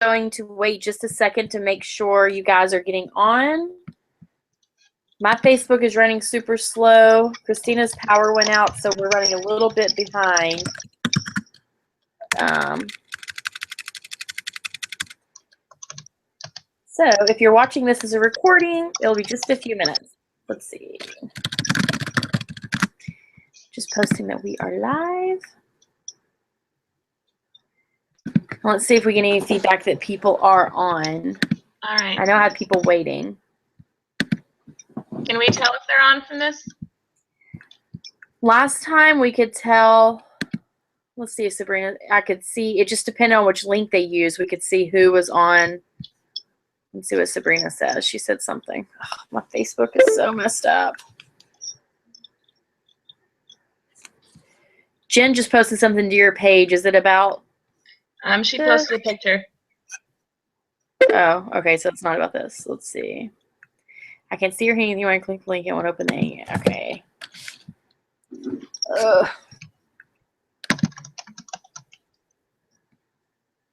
going to wait just a second to make sure you guys are getting on. My Facebook is running super slow. Christina's power went out, so we're running a little bit behind. So if you're watching this as a recording, it'll be just a few minutes. Let's see. Just posting that we are live. Let's see if we get any feedback that people are on. All right. I know I have people waiting. Can we tell if they're on from this? Last time we could tell, let's see if Sabrina, I could see, it just depended on which link they used. We could see who was on. Let's see what Sabrina says. She said something. Oh, my Facebook is so messed up. Jen just posted something to your page. Is it about? She posted a picture. Oh, okay. So it's not about this. Let's see. I can see your hand. You want to click the link? It won't open the. Okay. Ugh.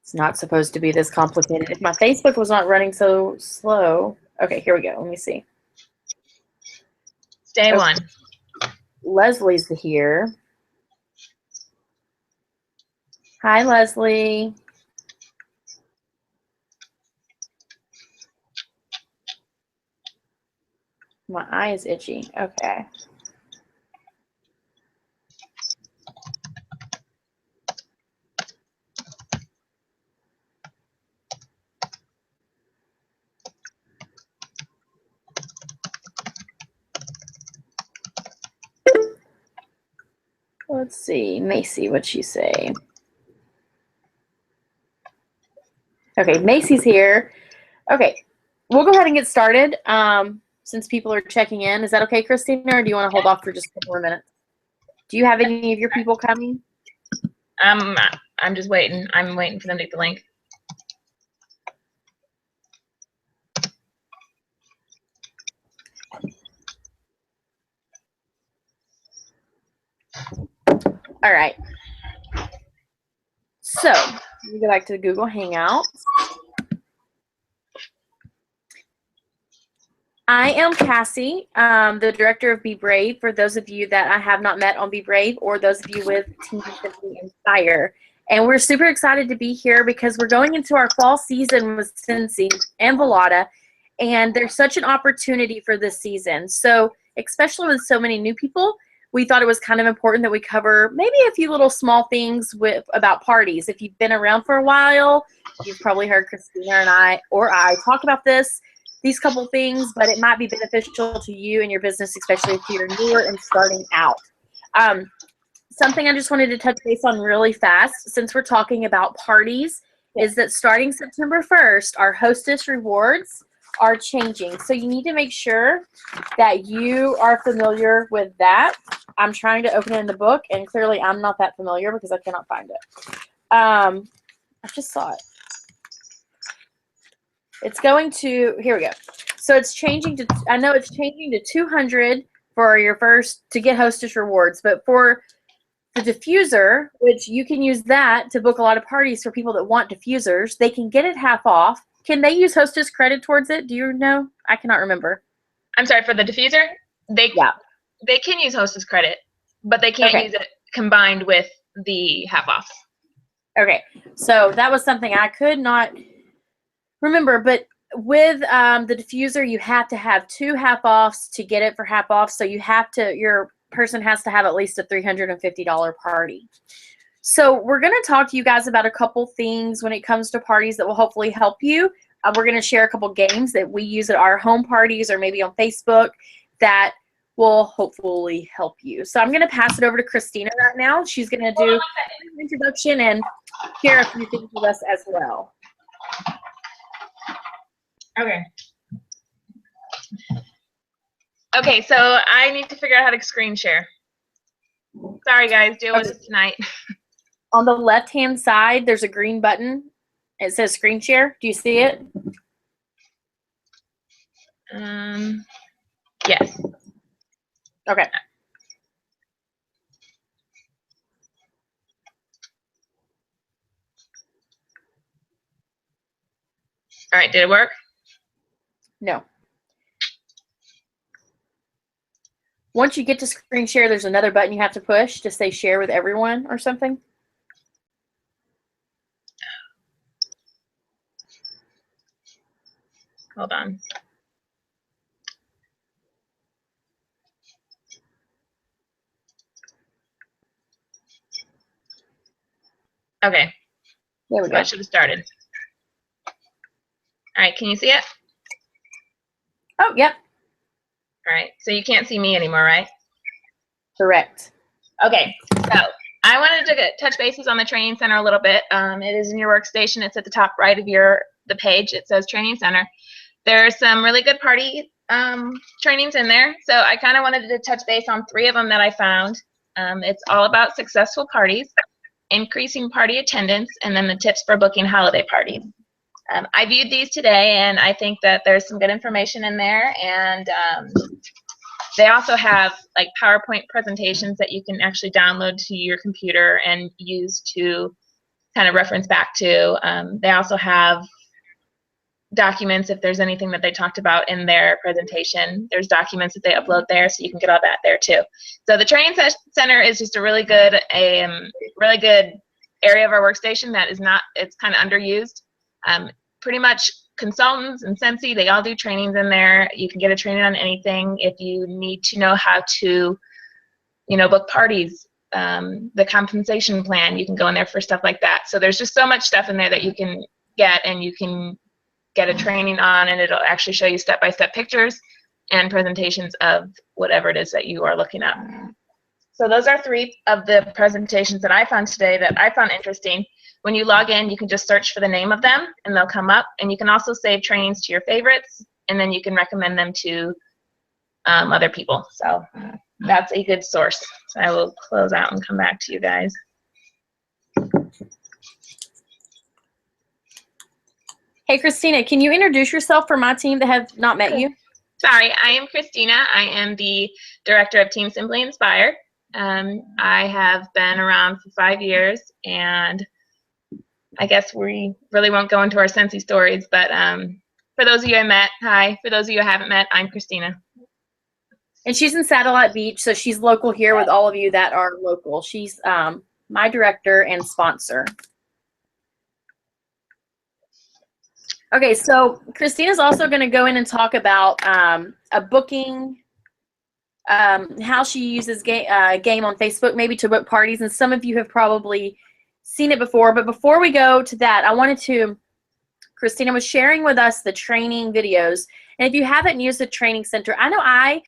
It's not supposed to be this complicated. If my Facebook was not running so slow. Okay, here we go. Let me see. Day one. Leslie's here. Hi, Leslie. My eye is itchy. Okay. Let's see. Macy, what'd she say? Okay, Macy's here. Okay, we'll go ahead and get started since people are checking in. Is that okay, Christina, or do you want to hold off for just a couple more minutes? Do you have any of your people coming? I'm just waiting. I'm waiting for them to get the link. All right. So, let me go back to the Google Hangouts. I am Cassie, the director of Be Brave, for those of you that I have not met on Be Brave or those of you with Team Simply Inspire. And we're super excited to be here because we're going into our fall season with Cincy and Velada, and there's such an opportunity for this season. So, especially with so many new people, we thought it was kind of important that we cover maybe a few little small things about parties. If you've been around for a while, you've probably heard Christina and I talk about these couple things, but it might be beneficial to you and your business, especially if you're newer and starting out. Something I just wanted to touch base on really fast, since we're talking about parties, is that starting September 1st, our hostess rewards are changing. So you need to make sure that you are familiar with that. I'm trying to open it in the book, and clearly I'm not that familiar because I cannot find it. I just saw it. It's going to, here we go. So it's changing to, I know it's changing to 200 for your first, to get hostess rewards, but for the diffuser, which you can use that to book a lot of parties for people that want diffusers, they can get it half off. Can they use hostess credit towards it? Do you know? I cannot remember. I'm sorry, for the diffuser? They can use hostess credit, but they can't use it combined with the half offs. Okay. So that was something I could not remember, but with the diffuser, you have to have 2 half offs to get it for half off. So you have to, your person has to have at least a $350 party. So we're going to talk to you guys about a couple things when it comes to parties that will hopefully help you. We're going to share a couple games that we use at our home parties or maybe on Facebook that will hopefully help you. So I'm going to pass it over to Christina right now. She's going to do an introduction and share a few things with us as well. Okay. Okay, so I need to figure out how to screen share. Sorry, guys. Deal with it tonight. On the left-hand side, there's a green button. It says screen share. Do you see it? Yes. Okay. All right, did it work? No. Once you get to screen share, there's another button you have to push to say share with everyone or something. Hold on. Okay. There we So go. I should have started. All right, can you see it? Oh, yep. All right, so you can't see me anymore, right? Correct. Okay, so I wanted to touch bases on the Training Center a little bit. It is in your workstation. It's at the top right of the page. It says Training Center. There's some really good party trainings in there, so I kind of wanted to touch base on 3 of them that I found. It's all about successful parties, increasing party attendance, and then the tips for booking holiday parties. I viewed these today, and I think that there's some good information in there, and they also have like PowerPoint presentations that you can actually download to your computer and use to kind of reference back to. They also have documents if there's anything that they talked about in their presentation. There's documents that they upload there, so you can get all that there too. So the Training Center is just a really good area of our workstation that is not, it's kind of underused. Pretty much consultants and Sensi, they all do trainings in there. You can get a training on anything. If you need to know how to, book parties, the compensation plan, you can go in there for stuff like that. So there's just so much stuff in there that you can get, and you can get a training on, and it'll actually show you step-by-step pictures and presentations of whatever it is that you are looking at. So those are 3 of the presentations that I found today that I found interesting. When you log in, you can just search for the name of them, and they'll come up. And you can also save trainings to your favorites, and then you can recommend them to other people. So that's a good source. So I will close out and come back to you guys. Hey, Christina, can you introduce yourself for my team that have not met you? Sorry, I am Christina. I am the director of Team Simply Inspired. I have been around for 5 years, and I guess we really won't go into our Sensi stories, but for those of you I met, hi. For those of you I haven't met, I'm Christina. And she's in Satellite Beach, so she's local here with all of you that are local. She's my director and sponsor. Okay, so Christina's also going to go in and talk about a booking, how she uses game on Facebook maybe to book parties, and some of you have probably seen it before. But before we go to that, I wanted to, Christina was sharing with us the training videos, and if you haven't used the training center, I know I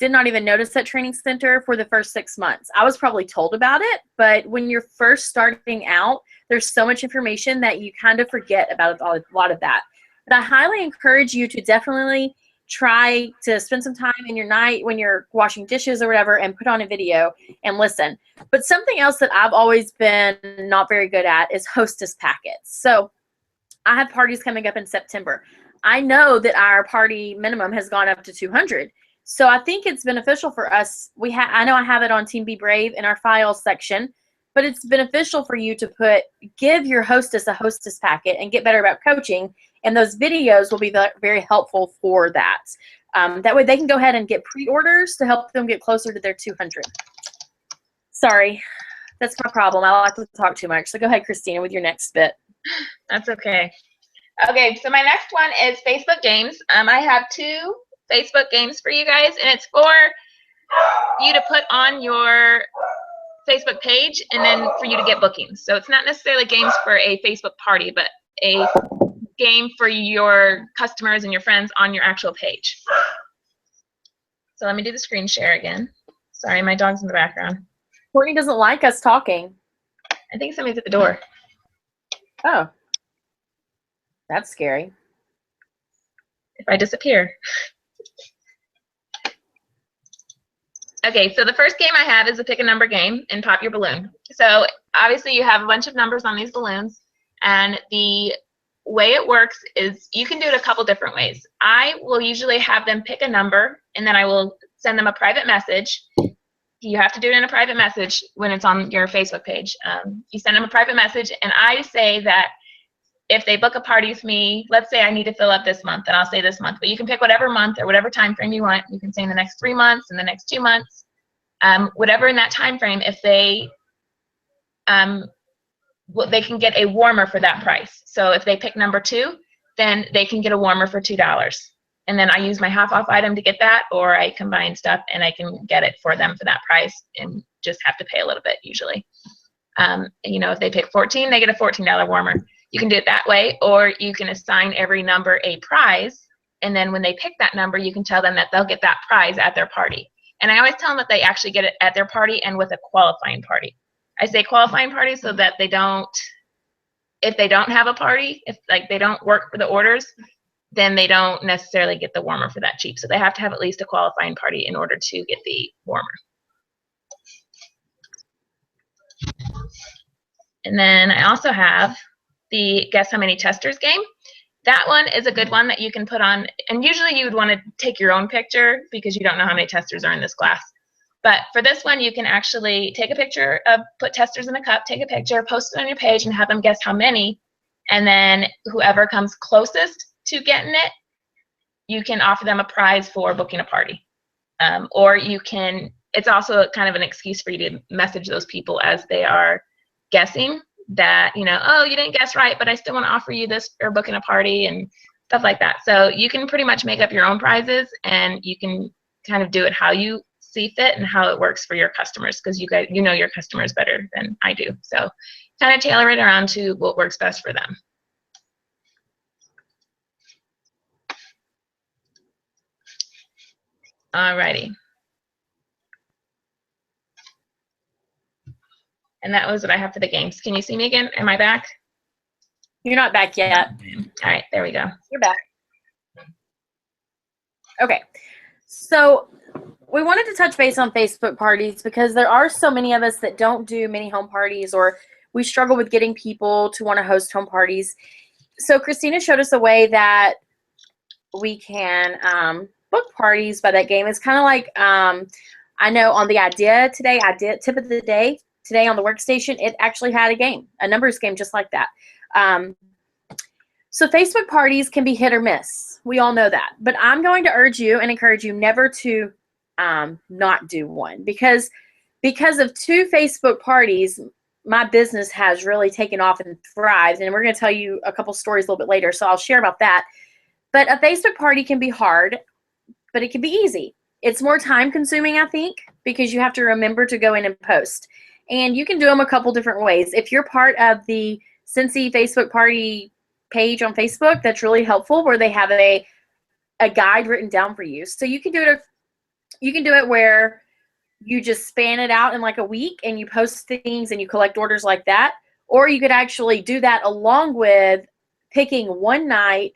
did not even notice that training center for the first 6 months. I was probably told about it, but when you're first starting out, there's so much information that you kind of forget about a lot of that. But I highly encourage you to definitely try to spend some time in your night when you're washing dishes or whatever and put on a video and listen. But something else that I've always been not very good at is hostess packets. So I have parties coming up in September. I know that our party minimum has gone up to 200. So I think it's beneficial for us. I know I have it on Team Be Brave in our files section, but it's beneficial for you to give your hostess a hostess packet and get better about coaching. And those videos will be very helpful for that. That way they can go ahead and get pre-orders to help them get closer to their 200. Sorry, that's my problem. I like to talk too much. So go ahead, Christina, with your next bit. That's okay. Okay, so my next one is Facebook games. I have 2 Facebook games for you guys, and it's for you to put on your Facebook page and then for you to get bookings. So it's not necessarily games for a Facebook party, but a game for your customers and your friends on your actual page. So let me do the screen share again. Sorry, my dog's in the background. Courtney doesn't like us talking. I think somebody's at the door. Oh, that's scary. If I disappear. Okay, so the first game I have is a pick a number game and pop your balloon. So obviously you have a bunch of numbers on these balloons, and the way it works is you can do it a couple different ways. I will usually have them pick a number, and then I will send them a private message. You have to do it in a private message when it's on your Facebook page. You send them a private message, and I say that if they book a party with me, let's say I need to fill up this month, and I'll say this month, but you can pick whatever month or whatever time frame you want. You can say in the next 3 months, in the next 2 months, whatever in that time frame. If they they can get a warmer for that price. So if they pick number 2, then they can get a warmer for $2. And then I use my half off item to get that, or I combine stuff and I can get it for them for that price and just have to pay a little bit usually. You know, if they pick 14, they get a $14 warmer. You can do it that way, or you can assign every number a prize, and then when they pick that number, you can tell them that they'll get that prize at their party. And I always tell them that they actually get it at their party and with a qualifying party. I say qualifying party so that they don't, if they don't have a party, if like they don't work for the orders, then they don't necessarily get the warmer for that cheap. So they have to have at least a qualifying party in order to get the warmer. And then I also have the Guess How Many Testers game. That one is a good one that you can put on, and usually you would want to take your own picture because you don't know how many testers are in this class. But for this one, you can actually take a picture of, put testers in a cup, take a picture, post it on your page, and have them guess how many. And then whoever comes closest to getting it, you can offer them a prize for booking a party. Or you can, it's also kind of an excuse for you to message those people as they are guessing that, you know, oh, you didn't guess right, but I still want to offer you this or booking a party and stuff like that. So you can pretty much make up your own prizes, and you can kind of do it how you see fit and how it works for your customers, because you guys, you know your customers better than I do. So kind of tailor it around to what works best for them. Alrighty. And that was what I have for the games. Can you see me again? Am I back? You're not back yet. All right, there we go. You're back. Okay. So we wanted to touch base on Facebook parties because there are so many of us that don't do mini home parties, or we struggle with getting people to want to host home parties. So CassTina showed us a way that we can book parties by that game. It's kind of like, I know on the idea today, I did tip of the day today on the workstation, it actually had a game, a numbers game just like that. So Facebook parties can be hit or miss. We all know that. But I'm going to urge you and encourage you never to not do one, because of 2 Facebook parties, my business has really taken off and thrived. And we're going to tell you a couple stories a little bit later, so I'll share about that. But a Facebook party can be hard, but it can be easy. It's more time consuming, I think, because you have to remember to go in and post. And you can do them a couple different ways. If you're part of the Cincy Facebook party page on Facebook, that's really helpful, where they have a guide written down for you. So you can do it where you just span it out in like a week and you post things and you collect orders like that. Or you could actually do that along with picking one night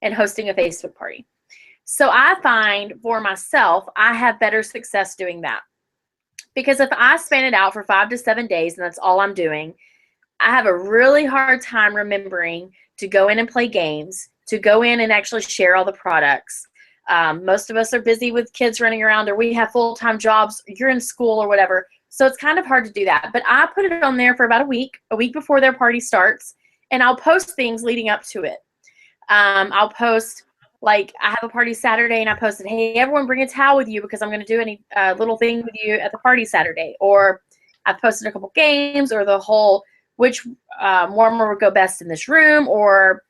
and hosting a Facebook party. So I find for myself, I have better success doing that. Because if I span it out for 5 to 7 days and that's all I'm doing, I have a really hard time remembering to go in and play games, to go in and actually share all the products. Most of us are busy with kids running around, or we have full-time jobs, you're in school or whatever. So it's kind of hard to do that. But I put it on there for about a week before their party starts, and I'll post things leading up to it. I'll post, like, I have a party Saturday, and I posted, hey, everyone bring a towel with you because I'm going to do any little thing with you at the party Saturday. Or I've posted a couple games, or the whole which warmer would go best in this room, or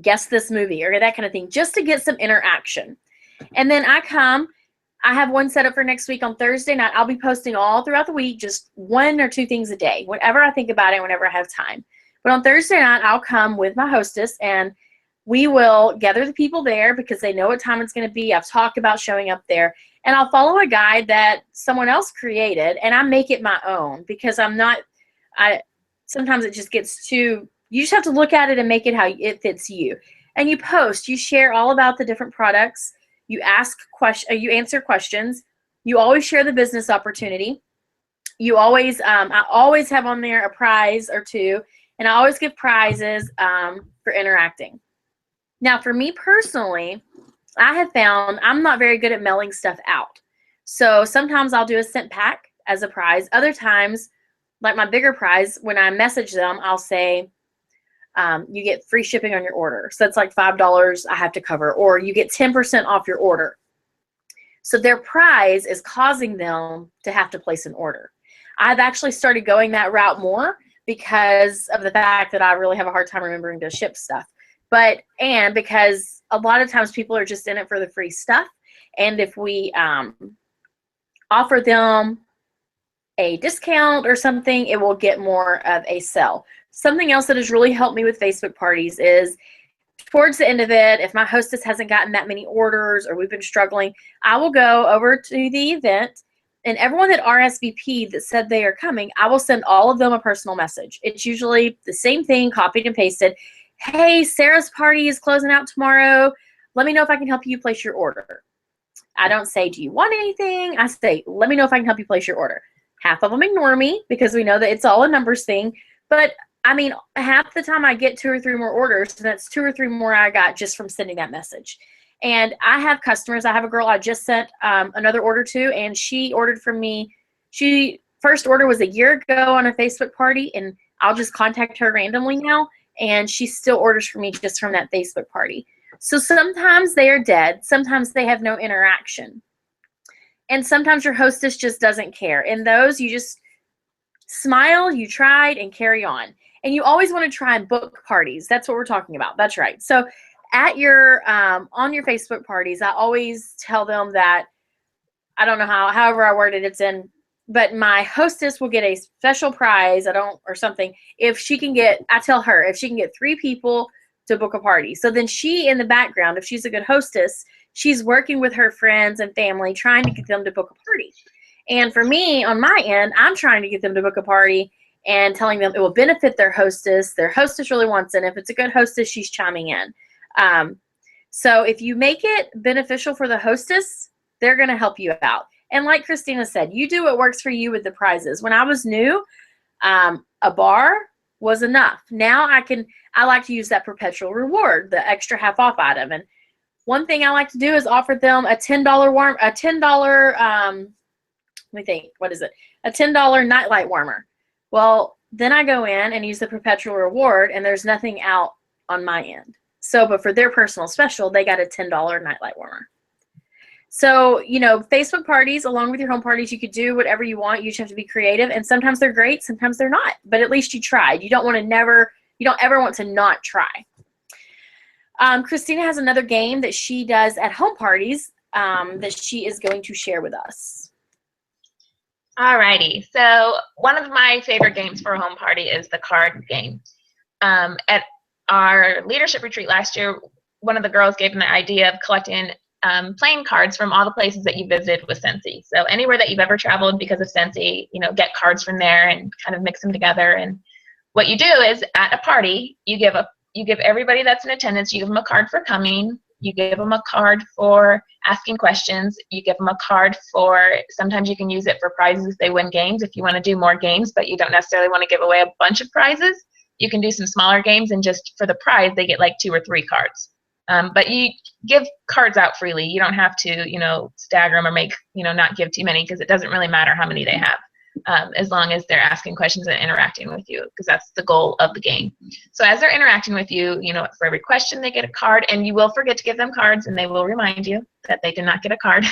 guess this movie, or that kind of thing, just to get some interaction. And then I have one set up for next week on Thursday night. I'll be posting all throughout the week, just 1 or 2 things a day, whenever I think about it, whenever I have time. But on Thursday night, I'll come with my hostess, and we will gather the people there because they know what time it's going to be. I've talked about showing up there. And I'll follow a guide that someone else created, and I make it my own, because sometimes it just gets too, you just have to look at it and make it how it fits you. And you post, you share all about the different products, you you answer questions, you always share the business opportunity. You always, I always have on there a prize or 2, and I always give prizes for interacting. Now, for me personally, I have found I'm not very good at mailing stuff out. So sometimes I'll do a cent pack as a prize. Other times, like my bigger prize, when I message them, I'll say, you get free shipping on your order. So that's like $5 I have to cover, or you get 10% off your order. So their prize is causing them to have to place an order. I've actually started going that route more because of the fact that I really have a hard time remembering to ship stuff. And because a lot of times people are just in it for the free stuff. And if we offer them a discount or something, it will get more of a sell. Something else that has really helped me with Facebook parties is towards the end of it, if my hostess hasn't gotten that many orders or we've been struggling, I will go over to the event, and everyone that RSVP'd that said they are coming, I will send all of them a personal message. It's usually the same thing, copied and pasted. Hey, Sarah's party is closing out tomorrow. Let me know if I can help you place your order. I don't say, do you want anything? I say, let me know if I can help you place your order. Half of them ignore me because we know that it's all a numbers thing. But I mean, half the time I get 2 or 3 more orders, and that's 2 or 3 more I got just from sending that message. And I have customers. I have a girl I just sent another order to, and she ordered from me. She first order was a year ago on a Facebook party, and I'll just contact her randomly now, and she still orders from me just from that Facebook party. So sometimes they are dead. Sometimes they have no interaction. And sometimes your hostess just doesn't care. In those, you just smile, you tried, and carry on. And you always want to try and book parties. That's what we're talking about. That's right. So at your on your Facebook parties, I always tell them that, I don't know however I worded it's in, but my hostess will get a special prize, or something, if she can get, I tell her, if she can get 3 people to book a party. So then she, in the background, if she's a good hostess, she's working with her friends and family, trying to get them to book a party. And for me, on my end, I'm trying to get them to book a party and telling them it will benefit their hostess. Their hostess really wants it. And if it's a good hostess, she's chiming in. So if you make it beneficial for the hostess, they're going to help you out. And like CassTina said, you do what works for you with the prizes. When I was new, a bar was enough. Now I like to use that perpetual reward, the extra half off item. And one thing I like to do is offer them a $10 let me think, what is it? A $10 nightlight warmer. Well, then I go in and use the perpetual reward, and there's nothing out on my end. So, but for their personal special, they got a $10 nightlight warmer. So, Facebook parties, along with your home parties, you could do whatever you want. You just have to be creative. And sometimes they're great, sometimes they're not. But at least you tried. You don't ever want to not try. CassTina has another game that she does at home parties that she is going to share with us. Alrighty, so one of my favorite games for a home party is the card game. At our leadership retreat last year, one of the girls gave me the idea of collecting playing cards from all the places that you visited with Scentsy. So anywhere that you've ever traveled because of Scentsy, get cards from there and kind of mix them together. And what you do is at a party, you give everybody that's in attendance, you give them a card for coming. You give them a card for asking questions. You give them a card sometimes you can use it for prizes if they win games. If you want to do more games, but you don't necessarily want to give away a bunch of prizes, you can do some smaller games, and just for the prize, they get like 2 or 3 cards. But you give cards out freely. You don't have to, stagger them or make, not give too many, because it doesn't really matter how many they have. As long as they're asking questions and interacting with you, because that's the goal of the game. So as they're interacting with you, for every question they get a card, and you will forget to give them cards, and they will remind you that they did not get a card.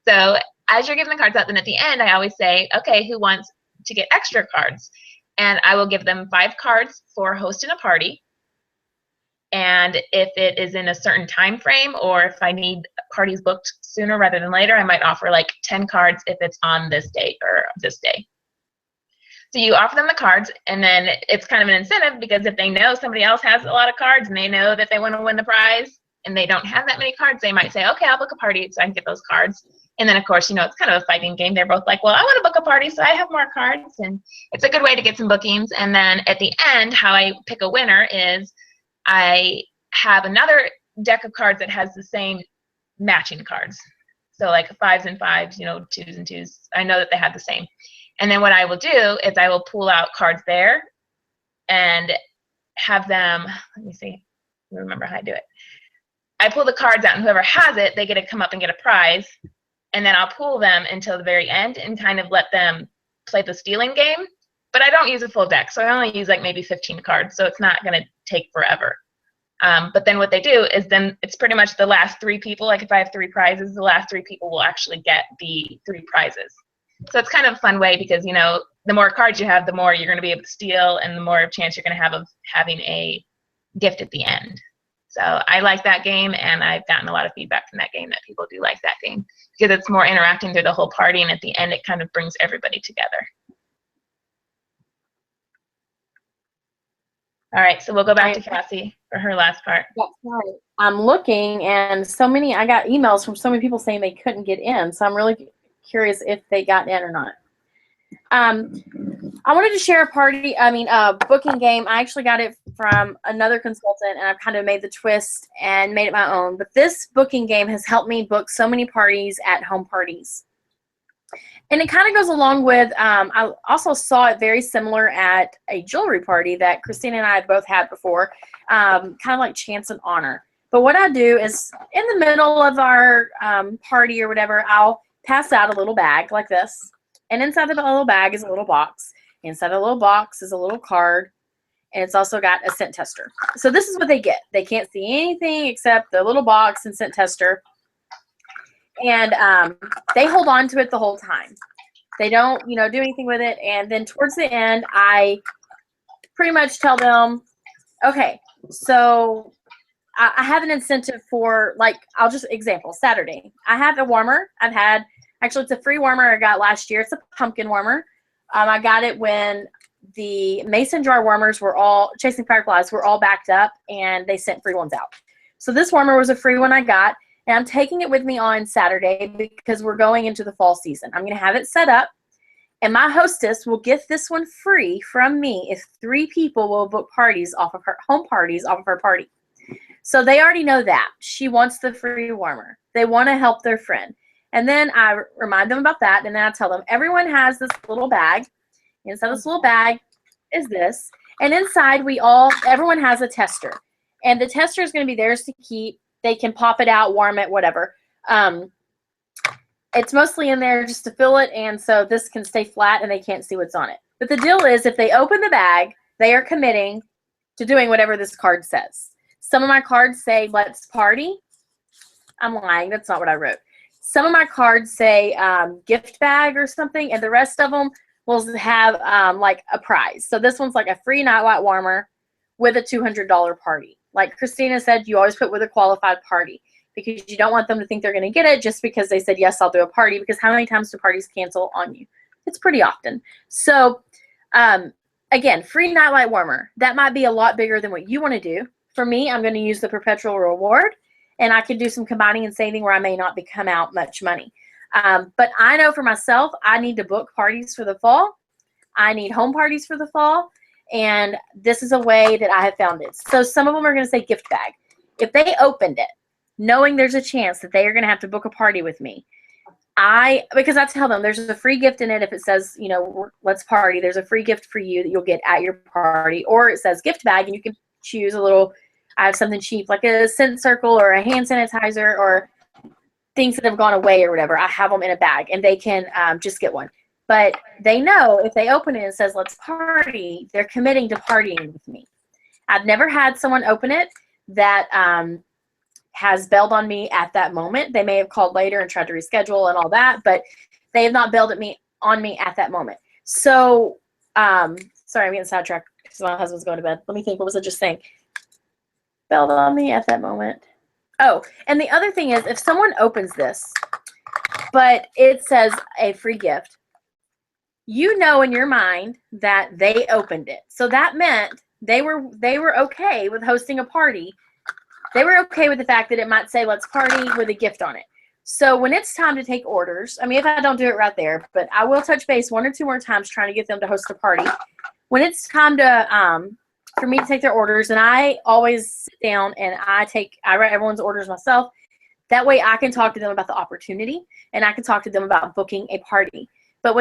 So as you're giving the cards out, then at the end, I always say, okay, who wants to get extra cards? And I will give them 5 cards for hosting a party. And if it is in a certain time frame, or if I need parties booked sooner rather than later, I might offer like 10 cards if it's on this date or this day. So you offer them the cards, and then it's kind of an incentive, because if they know somebody else has a lot of cards and they know that they want to win the prize and they don't have that many cards, they might say, okay, I'll book a party so I can get those cards. And then, of course, it's kind of a fighting game. They're both like, well, I want to book a party so I have more cards. And it's a good way to get some bookings. And then at the end, how I pick a winner is I have another deck of cards that has the same matching cards. So like 5s and 5s, 2s and 2s. I know that they have the same. And then what I will do is I will pull out cards there and have them, let me see, remember how I do it. I pull the cards out, and whoever has it, they get to come up and get a prize. And then I'll pull them until the very end and kind of let them play the stealing game. but I don't use a full deck, so I only use like maybe 15 cards, so it's not going to take forever. But then what they do is then it's pretty much the last 3 people. Like if I have 3 prizes, the last 3 people will actually get the 3 prizes. So it's kind of a fun way because, you know, the more cards you have, the more you're going to be able to steal and the more chance you're going to have of having a gift at the end. So I like that game, and I've gotten a lot of feedback from that game that people do like that game because it's more interacting through the whole party, and at the end it kind of brings everybody together. All right, so we'll go back to Cassie for her last part. That's right. I'm looking, and I got emails from so many people saying they couldn't get in, so I'm really curious if they got in or not. I wanted to share a booking game. I actually got it from another consultant, and I've kind of made the twist and made it my own. But this booking game has helped me book so many parties at home parties. And it kind of goes along with, I also saw it very similar at a jewelry party that Christina and I have both had before, kind of like Chance and Honor. But what I do is in the middle of our party or whatever, I'll pass out a little bag like this. And inside the little bag is a little box. Inside the little box is a little card. And it's also got a scent tester. So this is what they get. They can't see anything except the little box and scent tester. And they hold on to it the whole time. They don't, do anything with it. And then towards the end, I pretty much tell them, okay, so I have an incentive for, like, I'll just example, Saturday. I have a warmer. Actually, it's a free warmer I got last year. It's a pumpkin warmer. I got it when the mason jar warmers were all, Chasing Fireflies, were all backed up, and they sent free ones out. So this warmer was a free one I got, and I'm taking it with me on Saturday because we're going into the fall season. I'm going to have it set up, and my hostess will get this one free from me if 3 people will book parties off of her, home parties off of her party. So they already know that. She wants the free warmer. They want to help their friend. And then I remind them about that, and then I tell them everyone has this little bag. Inside this little bag is this. And inside everyone has a tester. And the tester is going to be theirs to keep. They can pop it out, warm it, whatever. It's mostly in there just to fill it, and so this can stay flat and they can't see what's on it. But the deal is if they open the bag, they are committing to doing whatever this card says. Some of my cards say, let's party. I'm lying. That's not what I wrote. Some of my cards say gift bag or something, and the rest of them will have like a prize. So this one's like a free nightlight warmer with a $200 party. Like Christina said, you always put with a qualified party because you don't want them to think they're going to get it just because they said, yes, I'll do a party, because how many times do parties cancel on you? It's pretty often. So again, free nightlight warmer. That might be a lot bigger than what you want to do. For me, I'm going to use the perpetual reward. And I could do some combining and saving where I may not come out much money. But I know for myself, I need to book parties for the fall. I need home parties for the fall. And this is a way that I have found it. So some of them are going to say gift bag. If they opened it, knowing there's a chance that they are going to have to book a party with me, because I tell them there's a free gift in it. If it says, let's party, there's a free gift for you that you'll get at your party. Or it says gift bag, and you can choose a little, I have something cheap like a scent circle or a hand sanitizer or things that have gone away or whatever. I have them in a bag, and they can just get one. But they know if they open it and says, let's party, they're committing to partying with me. I've never had someone open it that has bailed on me at that moment. They may have called later and tried to reschedule and all that, but they have not bailed on me at that moment. So, sorry, I'm getting sidetracked because my husband's going to bed. Let me think. What was I just saying? Bailed on me at that moment. Oh, and the other thing is, if someone opens this, but it says a free gift, you know in your mind that they opened it. So that meant they were okay with hosting a party. They were okay with the fact that it might say, let's party with a gift on it. So when it's time to take orders, I mean, if I don't do it right there, but I will touch base 1 or 2 more times trying to get them to host a party. When it's time to, for me to take their orders, and I always sit down and I write everyone's orders myself. That way I can talk to them about the opportunity, and I can talk to them about booking a party. But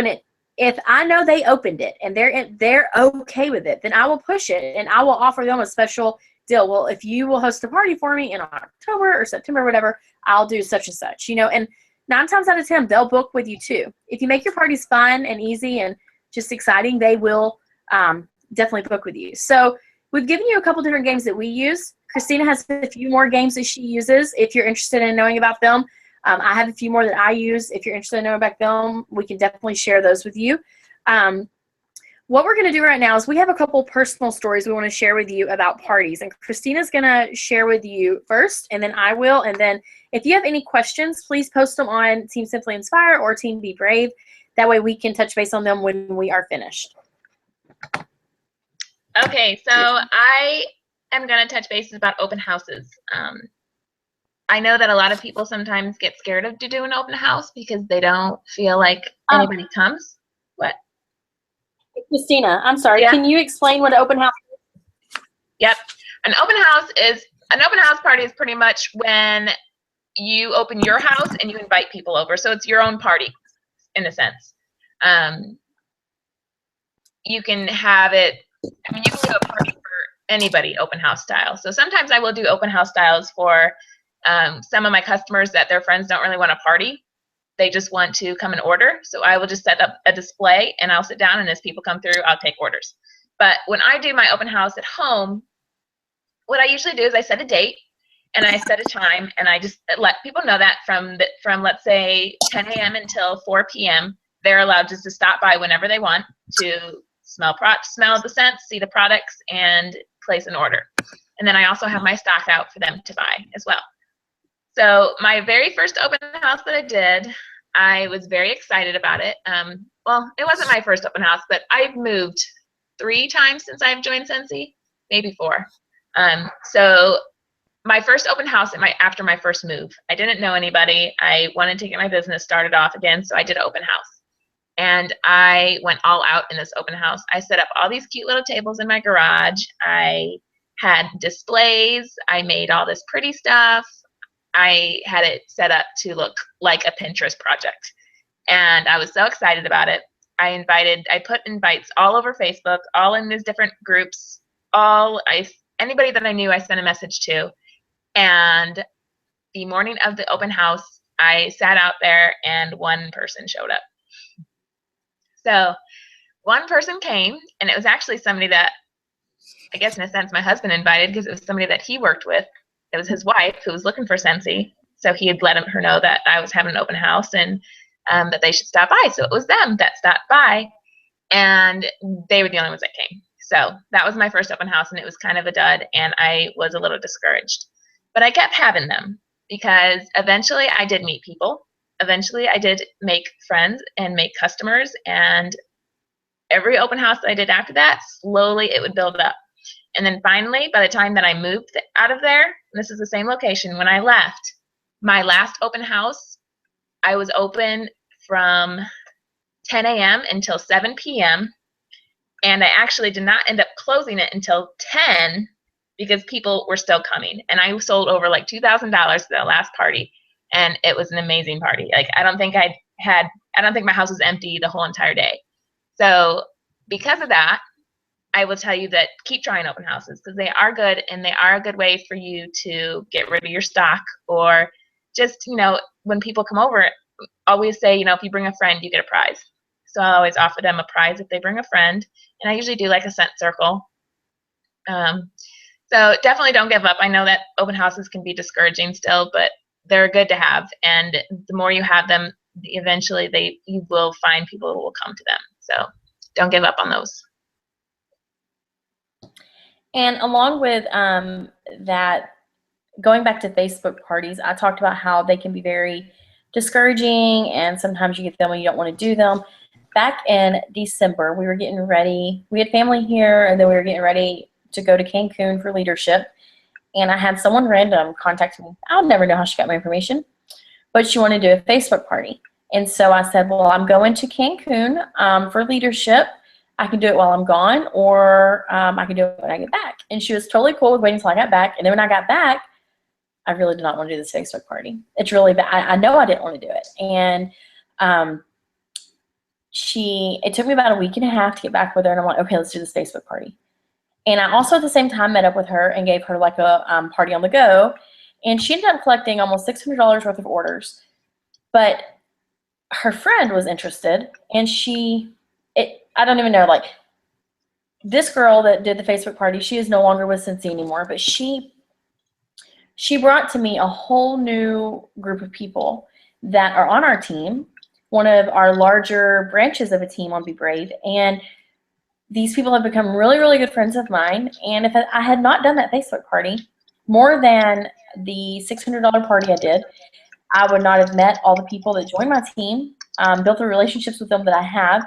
if I know they opened it and they're okay with it, then I will push it and I will offer them a special deal. Well, if you will host a party for me in October or September, whatever, I'll do such and such, and 9 times out of 10, they'll book with you too. If you make your parties fun and easy and just exciting, they will definitely book with you. So we've given you a couple different games that we use. CassTina has a few more games that she uses if you're interested in knowing about them. I have a few more that I use. If you're interested in knowing about them, we can definitely share those with you. What we're going to do right now is we have a couple personal stories we want to share with you about parties. And CassTina's going to share with you first, and then I will. And then if you have any questions, please post them on Team Simply Inspire or Team Be Brave. That way we can touch base on them when we are finished. Okay, so I am going to touch bases about open houses. I know that a lot of people sometimes get scared to do an open house because they don't feel like anybody comes. What? CassTina, I'm sorry. Yeah. Can you explain what an open house is? Yep. An open house party is pretty much when you open your house and you invite people over. So it's your own party in a sense. You can have it, I mean, you can do a party for anybody open house style. So sometimes I will do open house styles for some of my customers that their friends don't really want to party. They just want to come and order. So I will just set up a display and I'll sit down, and as people come through, I'll take orders. But when I do my open house at home, what I usually do is I set a date and I set a time, and I just let people know that from let's say 10 a.m. until 4 p.m. they're allowed just to stop by whenever they want to smell the scents, see the products, and place an order. And then I also have my stock out for them to buy as well. So my very first open house that I did, I was very excited about it. Well, it wasn't my first open house, but I've moved 3 times since I've joined Scentsy, maybe 4. So my first open house after my first move, I didn't know anybody. I wanted to get my business started off again, so I did an open house. And I went all out in this open house. I set up all these cute little tables in my garage. I had displays. I made all this pretty stuff. I had it set up to look like a Pinterest project. And I was so excited about it. I put invites all over Facebook, all in these different groups. Anybody that I knew, I sent a message to. And the morning of the open house, I sat out there and one person showed up. So one person came, and it was actually somebody that, I guess in a sense, my husband invited, because it was somebody that he worked with. It was his wife who was looking for Scentsy. So he had let her know that I was having an open house and that they should stop by. So it was them that stopped by, and they were the only ones that came. So that was my first open house, and it was kind of a dud, and I was a little discouraged. But I kept having them because eventually I did meet people. Eventually I did make friends and make customers, and every open house that I did after that, slowly it would build up. And then finally, by the time that I moved out of there, this is the same location, when I left my last open house, I was open from 10 a.m. until 7 p.m. And I actually did not end up closing it until 10 because people were still coming. And I sold over like $2,000 to that last party. And it was an amazing party. Like, I don't think my house was empty the whole entire day. So because of that, I will tell you that keep trying open houses, because they are good, and they are a good way for you to get rid of your stock, or just, when people come over, always say, if you bring a friend, you get a prize. So I always offer them a prize if they bring a friend, and I usually do like a scent circle. So definitely don't give up. I know that open houses can be discouraging still, but they're good to have, and the more you have them, eventually you will find people who will come to them. So don't give up on those. And along with that, going back to Facebook parties, I talked about how they can be very discouraging, and sometimes you get them when you don't want to do them. Back in December, we were getting ready. We had family here, and then we were getting ready to go to Cancun for leadership. And I had someone random contact me. I'll never know how she got my information, but she wanted to do a Facebook party. And so I said, well, I'm going to Cancun for leadership. I can do it while I'm gone, or I can do it when I get back. And she was totally cool with waiting until I got back. And then when I got back, I really did not want to do this Facebook party. It's really bad. I know I didn't want to do it. And it took me about a week and a half to get back with her. And I'm like, okay, let's do this Facebook party. And I also at the same time met up with her and gave her like a party on the go. And she ended up collecting almost $600 worth of orders. But her friend was interested, and I don't even know, like, this girl that did the Facebook party, she is no longer with Cincy anymore, but she brought to me a whole new group of people that are on our team, one of our larger branches of a team on Be Brave, and these people have become really, really good friends of mine. And if I had not done that Facebook party, more than the $600 party I did, I would not have met all the people that joined my team, built the relationships with them that I have.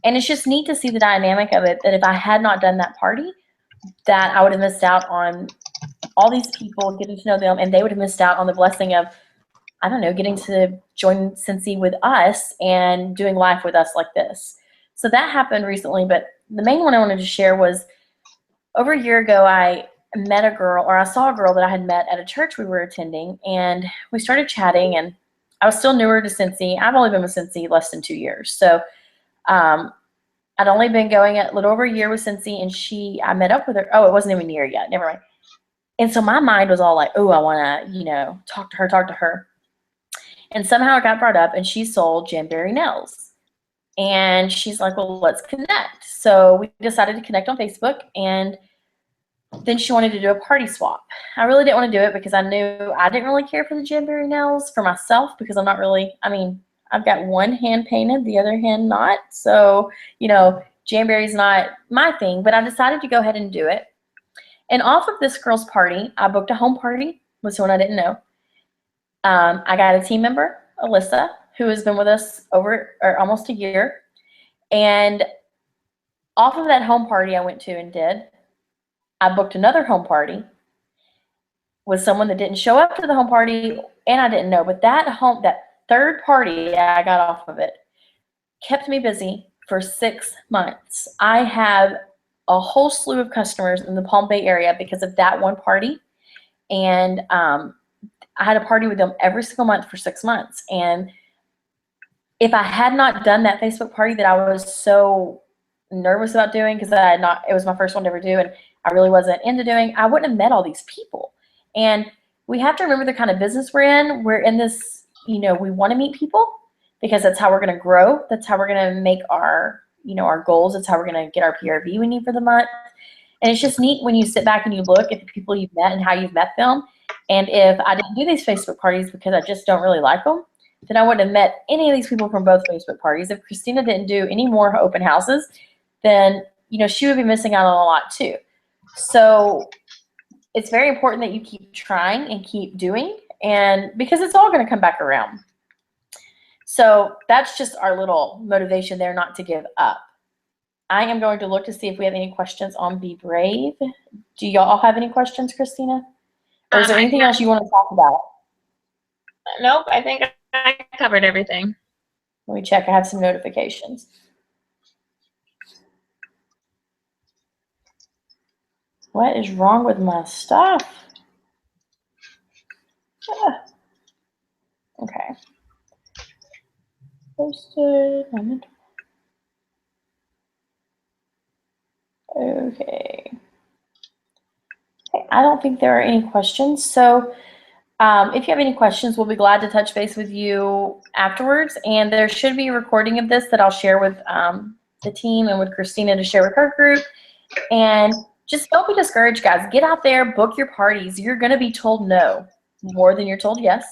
And it's just neat to see the dynamic of it, that if I had not done that party, that I would have missed out on all these people, getting to know them, and they would have missed out on the blessing of, I don't know, getting to join Cincy with us and doing life with us like this. So that happened recently, but the main one I wanted to share was over a year ago, I met a girl, or I saw a girl that I had met at a church we were attending, and we started chatting, and I was still newer to Cincy. I've only been with Cincy less than 2 years. So I'd only been going a little over a year with Cincy, and I met up with her. Oh, it wasn't even a year yet. Never mind. And so my mind was all like, oh, I want to, talk to her. And somehow it got brought up, and she sold Jamberry nails. And she's like, well, let's connect. So we decided to connect on Facebook, and then she wanted to do a party swap. I really didn't want to do it because I knew I didn't really care for the Jamberry nails for myself, because I'm not really, I've got one hand painted, the other hand not. So, Jamberry's not my thing, but I decided to go ahead and do it. And off of this girl's party, I booked a home party with someone I didn't know. I got a team member, Alyssa, who has been with us almost a year. And off of that home party I went to and did, I booked another home party with someone that didn't show up to the home party, and I didn't know. But that third party I got off of it kept me busy for 6 months. I have a whole slew of customers in the Palm Bay area because of that one party. And I had a party with them every single month for 6 months. And if I had not done that Facebook party that I was so nervous about doing, because it was my first one to ever do, and I really wasn't into doing, I wouldn't have met all these people. And we have to remember the kind of business we're in. We're in this, we want to meet people because that's how we're going to grow. That's how we're going to make our goals. That's how we're going to get our PRV we need for the month. And it's just neat when you sit back and you look at the people you've met and how you've met them. And if I didn't do these Facebook parties because I just don't really like them, then I wouldn't have met any of these people from both Facebook parties. If Christina didn't do any more open houses, then, she would be missing out on a lot too. So it's very important that you keep trying and keep doing, and because it's all going to come back around. So that's just our little motivation there, not to give up. I am going to look to see if we have any questions on Be Brave. Do y'all have any questions, Christina? Or is there anything else you want to talk about? Nope, I think I covered everything. Let me check. I have some notifications. What is wrong with my stuff? Okay. Posted. Okay. I don't think there are any questions. So if you have any questions, we'll be glad to touch base with you afterwards. And there should be a recording of this that I'll share with the team and with Christina to share with her group. And just don't be discouraged, guys. Get out there, book your parties. You're going to be told no more than you're told yes.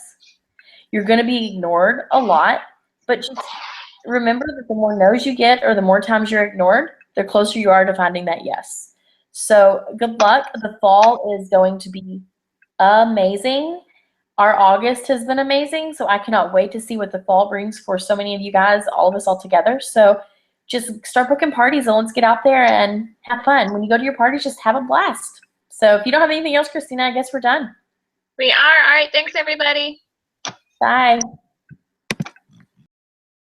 You're going to be ignored a lot, but just remember that the more no's you get or the more times you're ignored, the closer you are to finding that yes. So good luck. The fall is going to be amazing. Our August has been amazing, so I cannot wait to see what the fall brings for so many of you guys, all of us all together. So just start booking parties and let's get out there and have fun. When you go to your parties, just have a blast. So if you don't have anything else, Christina, I guess we're done. We are. All right. Thanks, everybody. Bye.